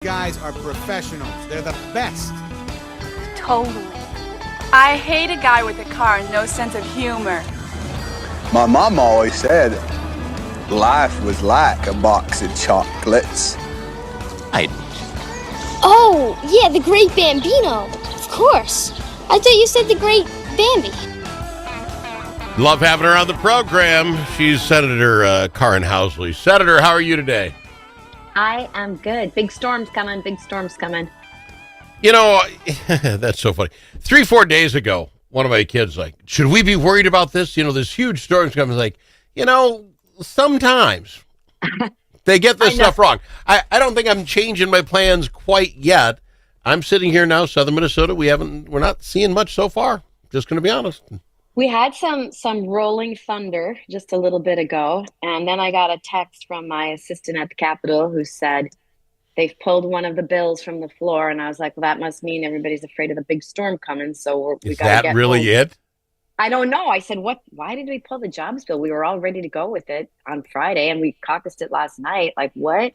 Guys are professionals. They're the best. Totally. I hate a guy with a car and no sense of humor. My mom always said life was like a box of chocolates. Oh, yeah, the Great Bambino. Of course. I thought you said the Great Bambi. Love having her on the program. She's Senator Karin Housley. Senator, how are you today? I am good. Big storm's coming. Big storm's coming. You know, that's so funny. 3-4 days ago, one of my kids like, should we be worried about this? You know, this huge storm's coming. Like, you know, sometimes they get this stuff wrong. I don't think I'm changing my plans quite yet. I'm sitting here now, southern Minnesota. We're not seeing much so far. Just going to be honest. We had some rolling thunder just a little bit ago, and then I got a text from my assistant at the Capitol who said they've pulled one of the bills from the floor, and I was like, well, that must mean everybody's afraid of the big storm coming, so we got to get Is that really home. it? I don't know. I said, what? Why did we pull the jobs bill? We were all ready to go with it on Friday, and we caucused it last night. Like, what?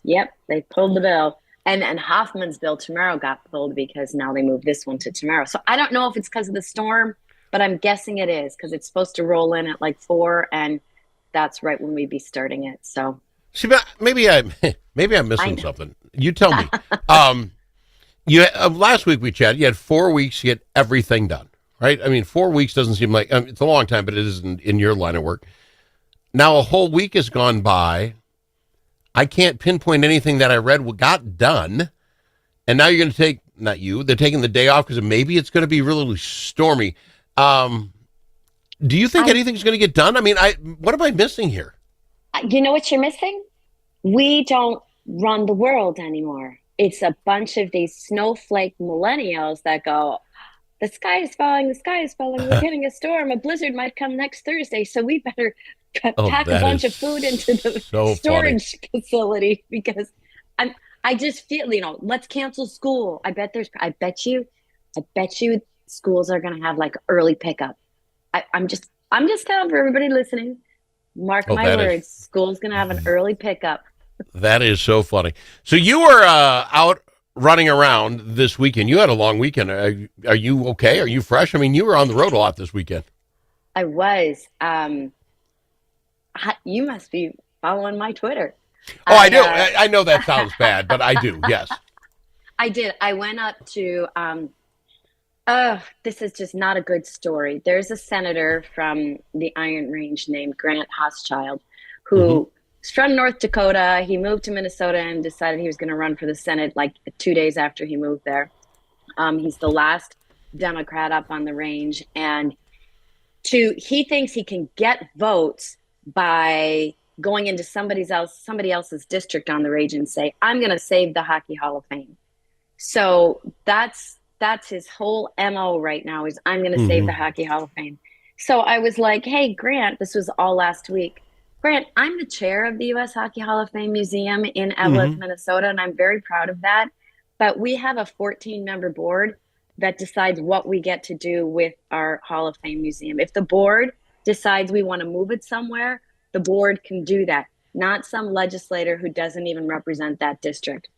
Yep, they pulled the bill. And Hoffman's bill tomorrow got pulled because now they moved this one to tomorrow. So I don't know if it's because of the storm, but I'm guessing it is because it's supposed to roll in at like 4, and that's right when we'd be starting it. So See, maybe I'm missing something. You tell me. Last week we chatted. You had 4 weeks to get everything done, right? I mean, 4 weeks doesn't seem like it's a long time, but it isn't in your line of work. Now a whole week has gone by. I can't pinpoint anything that I read got done, and now you're going to take they're taking the day off because maybe it's going to be really stormy. Do you think anything's going to get done? I mean, what am I missing here? you know what you're missing? We don't run the world anymore. It's a bunch of these snowflake millennials that go, the sky is falling, we're getting a storm, a blizzard might come next Thursday, so we better pack a bunch of food into the storage facility because I just feel, let's cancel school. I bet you schools are going to have like early pickup. I'm just telling for everybody listening, mark my words, school's going to have an early pickup. That is so funny. So you were out running around this weekend. You had a long weekend. Are you okay? Are you fresh? I mean, you were on the road a lot this weekend. I was. You must be following my Twitter. Oh, I do. I know that sounds bad, but I do. Yes. I did. I went up to, this is just not a good story. There's a senator from the Iron Range named Grant Housechild who is from North Dakota. He moved to Minnesota and decided he was going to run for the Senate like 2 days after he moved there. He's the last Democrat up on the range. And he thinks he can get votes by going into somebody else's district on the range and say, I'm going to save the Hockey Hall of Fame. So that's his whole MO right now is I'm going to save the Hockey Hall of Fame. So I was like, hey, Grant, this was all last week. Grant, I'm the chair of the U.S. Hockey Hall of Fame Museum in Eveleth, Minnesota, and I'm very proud of that. But we have a 14-member board that decides what we get to do with our Hall of Fame museum. If the board decides we want to move it somewhere, the board can do that, not some legislator who doesn't even represent that district.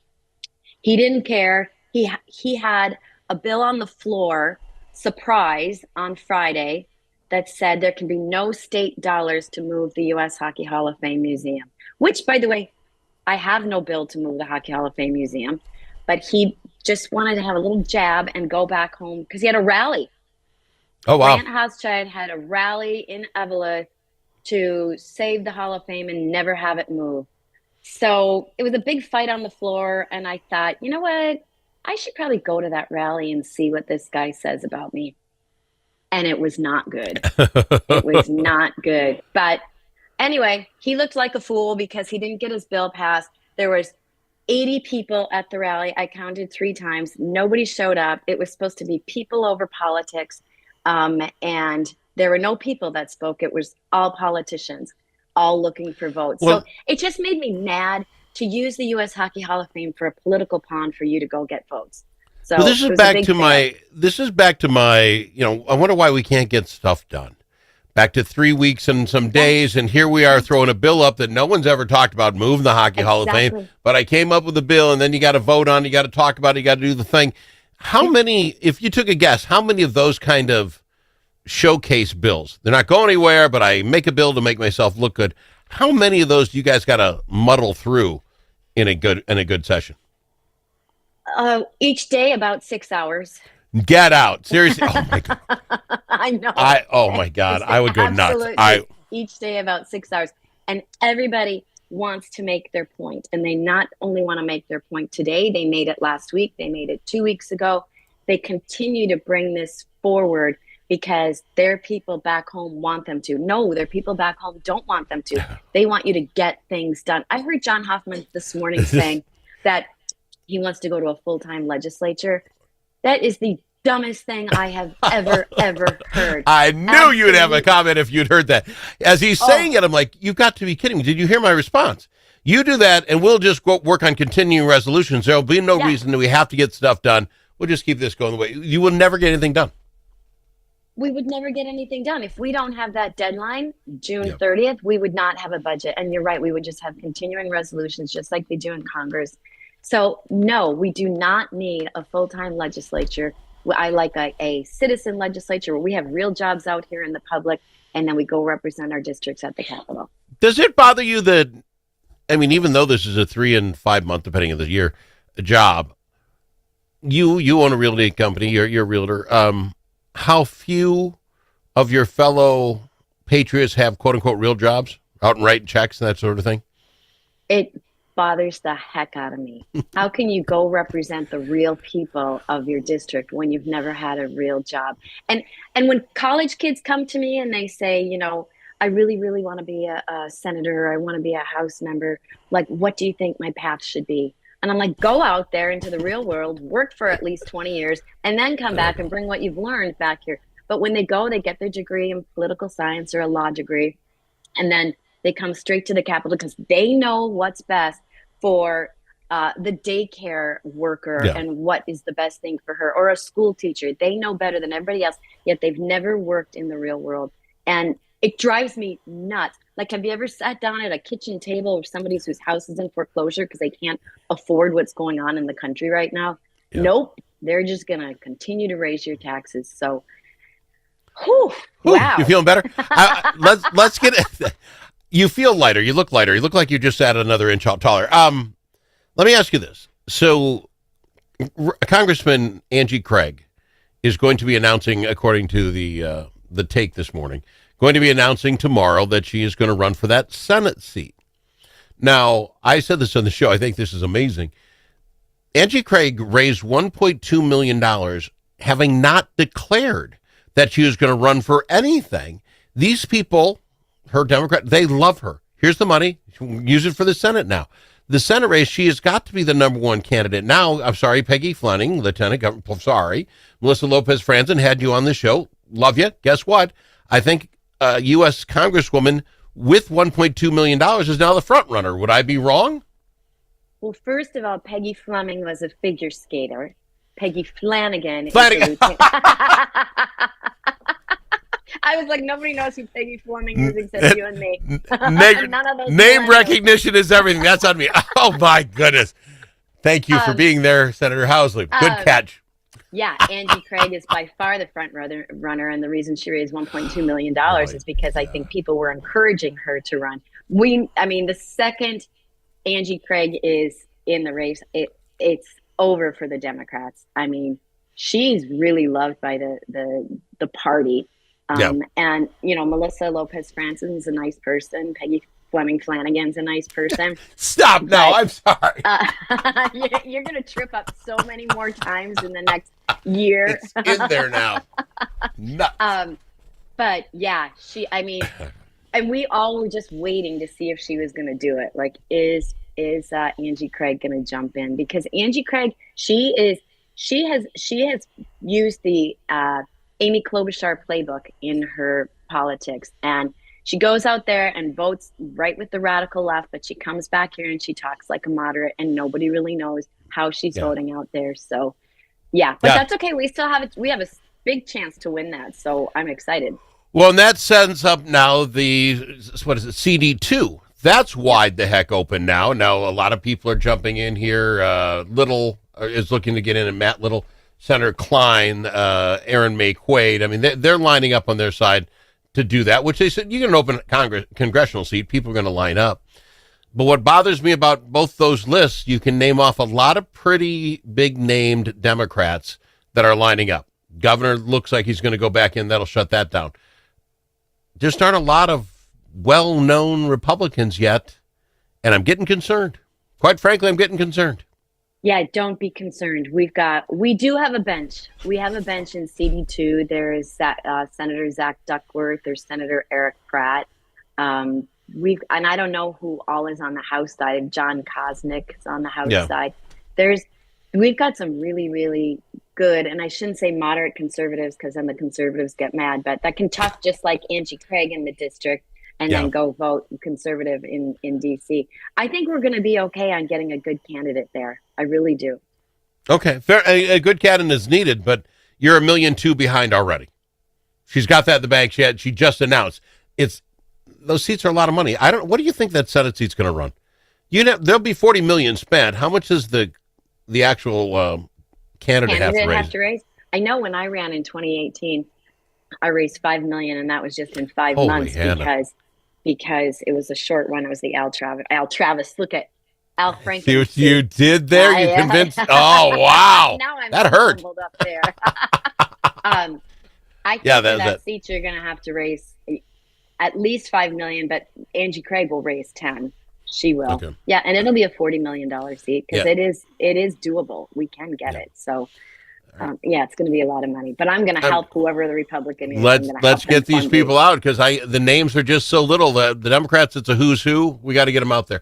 He didn't care. He had a bill on the floor, surprise, on Friday that said there can be no state dollars to move the U.S. Hockey Hall of Fame Museum, which, by the way, I have no bill to move the Hockey Hall of Fame Museum, but he just wanted to have a little jab and go back home because he had a rally. Oh, wow. Grant Housechild had a rally in Eveleth to save the Hall of Fame and never have it move. So it was a big fight on the floor, and I thought, you know what? I should probably go to that rally and see what this guy says about me. And it was not good. It was not good. But anyway, he looked like a fool because he didn't get his bill passed. There was 80 people at the rally. I counted 3 times. Nobody showed up. It was supposed to be people over politics. And there were no people that spoke. It was all politicians, all looking for votes. Well, so it just made me mad to use the U.S. Hockey Hall of Fame for a political pawn for you to go get votes. So this is back to my, I wonder why we can't get stuff done. back to 3 weeks and some days, and here we are throwing a bill up that no one's ever talked about, moving the Hockey Hall of Fame. But I came up with a bill, and then you got to vote on it, you got to talk about it, you got to do the thing. How many, if you took a guess, how many of those kind of showcase bills, they're not going anywhere, but I make a bill to make myself look good, how many of those do you guys got to muddle through in a good session? Each day about 6 hours. Get out. Seriously. Oh my God. I know. Oh my God. I would go nuts. Each day about 6 hours. And everybody wants to make their point. And they not only want to make their point today, they made it last week. They made it 2 weeks ago. They continue to bring this forward because their people back home want them to. No, their people back home don't want them to. They want you to get things done. I heard John Hoffman this morning saying that he wants to go to a full-time legislature. That is the dumbest thing I have ever heard. I knew you'd have a comment if you'd heard that. As he's saying it, I'm like, you've got to be kidding me. Did you hear my response? You do that, and we'll just go work on continuing resolutions. There'll be no reason that we have to get stuff done. We'll just keep this going the way. You will never get anything done. We would never get anything done. If we don't have that deadline, June 30th, we would not have a budget. And you're right, we would just have continuing resolutions just like they do in Congress. So, no, we do not need a full-time legislature. I like a citizen legislature where we have real jobs out here in the public, and then we go represent our districts at the Capitol. Does it bother you that, I mean, even though this is a 3 and 5 month, depending on the year, job, you own a real estate company, you're a realtor, how few of your fellow patriots have quote-unquote real jobs, out and writing checks and that sort of thing? It bothers the heck out of me. How can you go represent the real people of your district when you've never had a real job? And when college kids come to me and they say, you know, I really, really want to be a senator, or I want to be a House member, like, what do you think my path should be? And I'm like, go out there into the real world, work for at least 20 years, and then come back and bring what you've learned back here. But when they go, they get their degree in political science or a law degree, and then they come straight to the Capitol because they know what's best for the daycare worker and what is the best thing for her, or a school teacher. They know better than everybody else, yet they've never worked in the real world. And it drives me nuts. Like, have you ever sat down at a kitchen table with somebody whose house is in foreclosure because they can't afford what's going on in the country right now? Yeah. Nope. They're just going to continue to raise your taxes. So, wow. You feeling better? Let's get it. You feel lighter. You look lighter. You look like you just sat another inch taller. Let me ask you this. So, Congressman Angie Craig is going to be announcing, according to the take this morning, going to be announcing tomorrow that she is going to run for that Senate seat. Now, I said this on the show. I think this is amazing. Angie Craig raised $1.2 million having not declared that she was going to run for anything. These people, her Democrat, they love her. Here's the money. Use it for the Senate now. The Senate race, she has got to be the number one candidate. Now, I'm sorry, Peggy Fleming, Lieutenant Governor, sorry. Melissa Lopez Franzen had you on the show. Love you. Guess what? I think a U.S. Congresswoman with $1.2 million is now the front runner. Would I be wrong? Well, first of all, Peggy Fleming was a figure skater. Peggy Flanagan. I was like, nobody knows who Peggy Fleming is except you and me. Name recognition is everything. That's on me. Oh, my goodness. Thank you for being there, Senator Housley. Good catch. Yeah, Angie Craig is by far the front runner, and the reason she raised $1.2 million is because I think people were encouraging her to run. The second Angie Craig is in the race, it's over for the Democrats. I mean, she's really loved by the party. And, you know, Melissa Lopez Franzen is a nice person. Peggy Fleming Flanagan's a nice person. Stop now. I'm sorry. You're going to trip up so many more times in the next year. It's in there now. Nuts. But yeah, and we all were just waiting to see if she was going to do it. Like, is Angie Craig going to jump in? Because Angie Craig, she has used the Amy Klobuchar playbook in her politics, and she goes out there and votes right with the radical left, but she comes back here and she talks like a moderate, and nobody really knows how she's voting out there. So, yeah, but that's okay. We still have it. We have a big chance to win that, so I'm excited. Well, and that sends up now CD2. That's wide the heck open now. Now, a lot of people are jumping in here. Little is looking to get in, and Matt Little, Senator Klein, Aaron May Quaid. I mean, they're lining up on their side to do that, which they said, you get an open congressional seat, people are going to line up. But what bothers me about both those lists, you can name off a lot of pretty big named Democrats that are lining up. Governor looks like he's going to go back in. That'll shut that down. Just aren't a lot of well-known Republicans yet, and I'm getting concerned. Quite frankly, I'm getting concerned. Yeah, don't be concerned. We do have a bench. We have a bench in CD2. There is Senator Zach Duckworth. There's Senator Eric Pratt. And I don't know who all is on the House side. John Kosnick is on the House side. We've got some really, really good, and I shouldn't say moderate conservatives because then the conservatives get mad, but that can talk just like Angie Craig in the district and then go vote conservative in DC. I think we're going to be okay on getting a good candidate there. I really do. Okay, fair. A good candidate is needed, but you're $1.2 million behind already. She's got that in the bank. She just announced those seats are a lot of money. What do you think that Senate seat's going to run? There'll be $40 million spent. How much is the actual candidate have to raise? I know when I ran in 2018, I raised $5 million, and that was just in 5 Holy months Hannah. because it was a short one. It was the Al Travis. Look at Al Franken. See what you did there? You Yeah. convinced. Oh wow, Now I'm that hurt. humbled up there. I think that seat you're going to have to raise at least $5 million, but Angie Craig will raise 10. She will. Okay. Yeah, and it'll be a $40 million seat because Yeah. it is doable. We can get it. So, it's going to be a lot of money. But I'm going to help whoever the Republican is. Let's get these people out because the names are just so little. The Democrats, it's a who's who. We got to get them out there.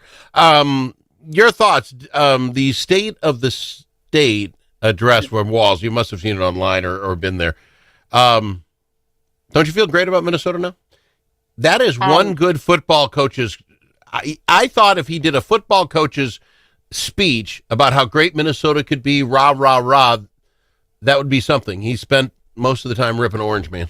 Your thoughts? The State of the State address from Walz. You must have seen it online or been there. Don't you feel great about Minnesota now? That is one good football coach's. I thought if he did a football coach's speech about how great Minnesota could be, rah, rah, rah, that would be something. He spent most of the time ripping Orange Man.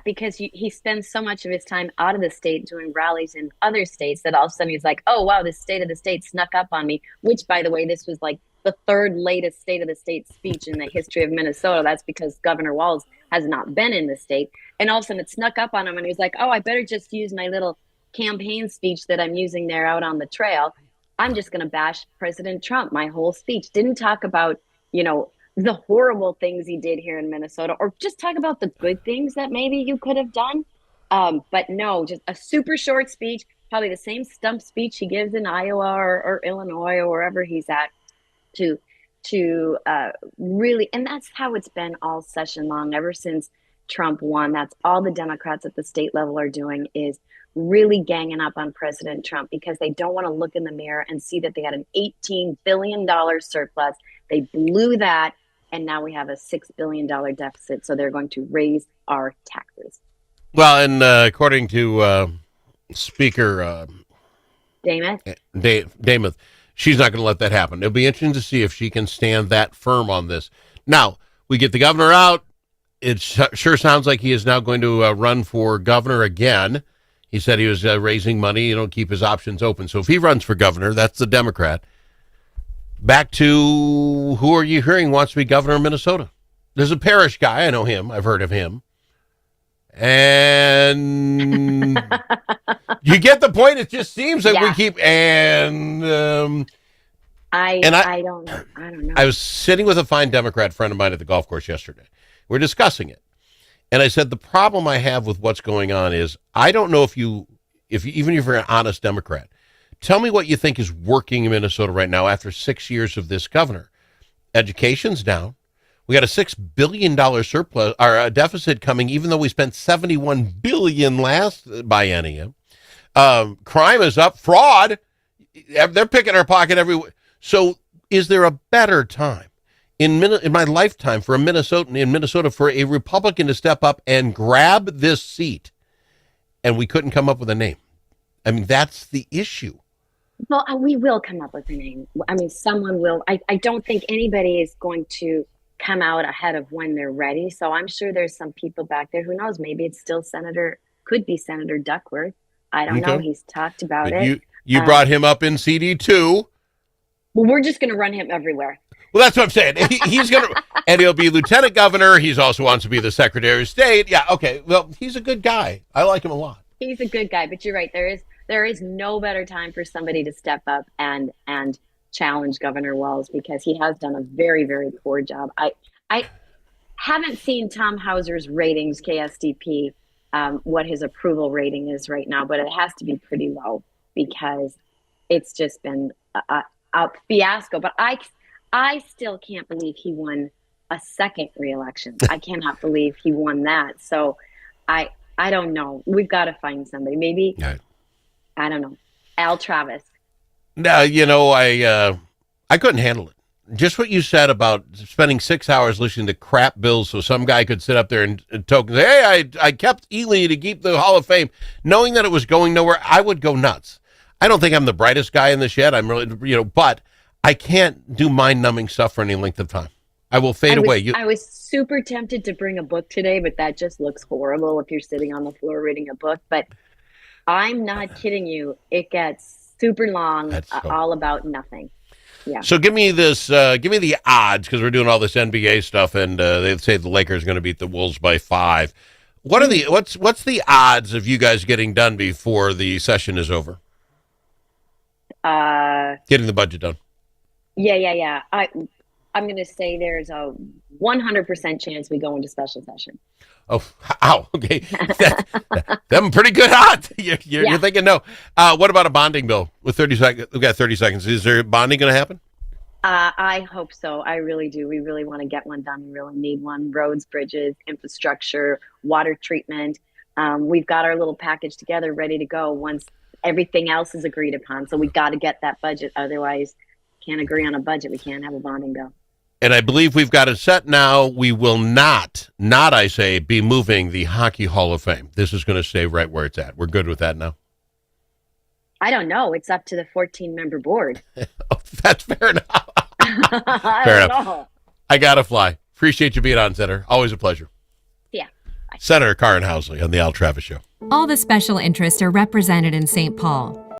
Because he spends so much of his time out of the state doing rallies in other states that all of a sudden he's like, oh, wow, this State of the State snuck up on me, which, by the way, this was like the third latest State of the State speech in the history of Minnesota. That's because Governor Walz has not been in the state. And all of a sudden it snuck up on him and he was like, oh, I better just use my little campaign speech that I'm using there out on the trail. I'm just going to bash President Trump. My whole speech didn't talk about, the horrible things he did here in Minnesota, or just talk about the good things that maybe you could have done. But no, just a super short speech, probably the same stump speech he gives in Iowa or Illinois or wherever he's at to really, and that's how it's been all session long, ever since Trump won. That's all the Democrats at the state level are doing, is really ganging up on President Trump because they don't want to look in the mirror and see that they had an $18 billion surplus. They blew that, and now we have a $6 billion deficit, so they're going to raise our taxes. Well, and according to Speaker Dameth, she's not going to let that happen. It'll be interesting to see if she can stand that firm on this. Now, we get the governor out. It sure sounds like he is now going to run for governor again. He said he was raising money, keep his options open. So if he runs for governor, that's the Democrat. Back to who are you hearing wants to be governor of Minnesota? There's a Parrish guy. I know him. I've heard of him. And you get the point. It just seems like we keep I don't know. I was sitting with a fine Democrat friend of mine at the golf course yesterday. We're discussing it. And I said, the problem I have with what's going on is I don't know if even if you're an honest Democrat, tell me what you think is working in Minnesota right now after 6 years of this governor. Education's down. We got a $6 billion surplus or a deficit coming, even though we spent $71 billion last biennium. Crime is up. Fraud. They're picking our pocket everywhere. So is there a better time in my lifetime for a Minnesotan in Minnesota for a Republican to step up and grab this seat? And we couldn't come up with a name. I mean, that's the issue. Well, we will come up with a name. I mean, someone will. I don't think anybody is going to come out ahead of when they're ready. So I'm sure there's some people back there. Who knows? Maybe it's still could be Senator Duckworth. I don't know. He's talked about But it. you brought him up in CD2. Well, we're just going to run him everywhere. Well, that's what I'm saying. He's going to, and he'll be lieutenant governor. He's also wants to be the secretary of state. Yeah, okay. Well, he's a good guy. I like him a lot. He's a good guy, but you're right. There is no better time for somebody to step up and challenge Governor Walz, because he has done a very, very poor job. I haven't seen Tom Hauser's ratings, KSDP, what his approval rating is right now, but it has to be pretty low because it's just been a fiasco. But I still can't believe he won a second reelection. I cannot believe he won that. So I don't know. We've got to find somebody. Maybe, Right. I don't know, Al Travis. No, I couldn't handle it. Just what you said about spending 6 hours listening to crap bills so some guy could sit up there and token, say, hey, I kept Ely to keep the Hall of Fame, knowing that it was going nowhere. I would go nuts. I don't think I'm the brightest guy in this yet. I'm really, but I can't do mind-numbing stuff for any length of time. I will fade away. I was super tempted to bring a book today, but that just looks horrible if you're sitting on the floor reading a book. But I'm not kidding you. It gets super long, all about nothing. Yeah. So give me this. Give me the odds, because we're doing all this NBA stuff, and they say the Lakers are going to beat the Wolves by 5. What's the odds of you guys getting done before the session is over? Getting the budget done. Yeah. I'm going to say there's a 100% chance we go into special session. Oh, ow. Okay. Them pretty good odds. You're thinking no. What about a bonding bill with 30 seconds? We've got 30 seconds. Is there bonding going to happen? I hope so. I really do. We really want to get one done. We really need one. Roads, bridges, infrastructure, water treatment. We've got our little package together, ready to go once everything else is agreed upon. So we got to get that budget. Otherwise, can't agree on a budget. We can't have a bonding bill. And I believe we've got it set now. We will not I say, be moving the Hockey Hall of Fame. This is going to stay right where it's at. We're good with that now? I don't know. It's up to the 14-member board. That's fair enough. Fair enough. I got to fly. Appreciate you being on, Senator. Always a pleasure. Yeah. Senator Karin Housley on the Al Travis Show. All the special interests are represented in St. Paul.